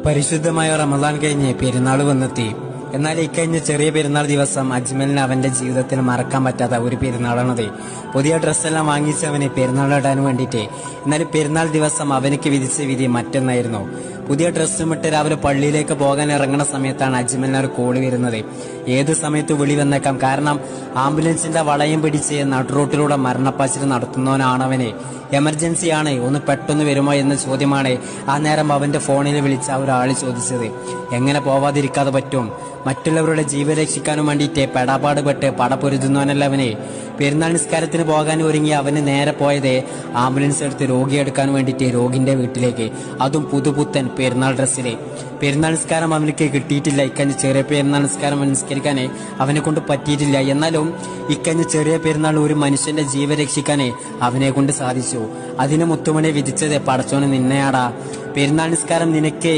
പരിശുദ്ധമായ റമദാൻ കഴിഞ്ഞ് പെരുന്നാൾ വന്നെത്തി. എന്നാൽ ഇക്കഴിഞ്ഞ ചെറിയ പെരുന്നാൾ ദിവസം അജ്മലിന് അവന്റെ ജീവിതത്തിൽ മറക്കാൻ പറ്റാത്ത ഒരു പെരുന്നാളാണത്. പുതിയ ഡ്രസ്സെല്ലാം വാങ്ങിച്ച് അവന് പെരുന്നാളിടാൻ വേണ്ടിയിട്ട്. എന്നാൽ പെരുന്നാൾ ദിവസം അവനക്ക് വിധിച്ച വിധി മറ്റൊന്നായിരുന്നു. പുതിയ ഡ്രസ്സും ഇട്ട് രാവിലെ പള്ളിയിലേക്ക് പോകാൻ ഇറങ്ങുന്ന സമയത്താണ് അജ്മലിന് ഒരു കോള് വരുന്നത്. ഏത് സമയത്ത് വിളി വന്നേക്കാം. കാരണം ആംബുലൻസിന്റെ വളയം പിടിച്ച് നടുറോട്ടിലൂടെ മരണപ്പാച്ചിൽ നടത്തുന്നവനാണവന്. എമർജൻസി ആണ്, ഒന്ന് പെട്ടെന്ന് വരുമോ എന്ന ചോദ്യമാണ് ആ നേരം അവന്റെ ഫോണിൽ വിളിച്ച ഒരാൾ ചോദിച്ചത്. എങ്ങനെ പോവാതിരിക്കാതെ പറ്റും? മറ്റുള്ളവരുടെ ജീവൻ രക്ഷിക്കാനും വേണ്ടിയിട്ട് പെടാപാട് പെട്ട് പടപൊരുതുന്നവനല്ല അവന്. പെരുന്നാൾ നിസ്കാരത്തിന് പോകാൻ ഒരുങ്ങി അവന് നേരെ പോയത് ആംബുലൻസ് എടുത്ത് രോഗിയെ എടുക്കാൻ വേണ്ടിയിട്ട് രോഗിന്റെ വീട്ടിലേക്ക്, അതും പുതുപുത്തൻ പെരുന്നാൾ ഡ്രസ്സില്. പെരുന്നാൾ നിസ്കാരം അവനക്ക് കിട്ടിയിട്ടില്ല. ഇക്കഴിഞ്ഞ ചെറിയ പെരുന്നാൾ നിസ്കാരം നിസ്കരിക്കാനേ അവനെ കൊണ്ട് പറ്റിയിട്ടില്ല. എന്നാലും ഇക്കഴിഞ്ഞ ചെറിയ പെരുന്നാൾ ഒരു മനുഷ്യന്റെ ജീവൻ രക്ഷിക്കാനേ അവനെ കൊണ്ട് സാധിച്ചു. അതിന് മുത്തുമണി വിധിച്ചത് പടച്ചോന് നിന്നെയാടാ. പെരുന്നാൾ നിസ്കാരം നിനക്ക്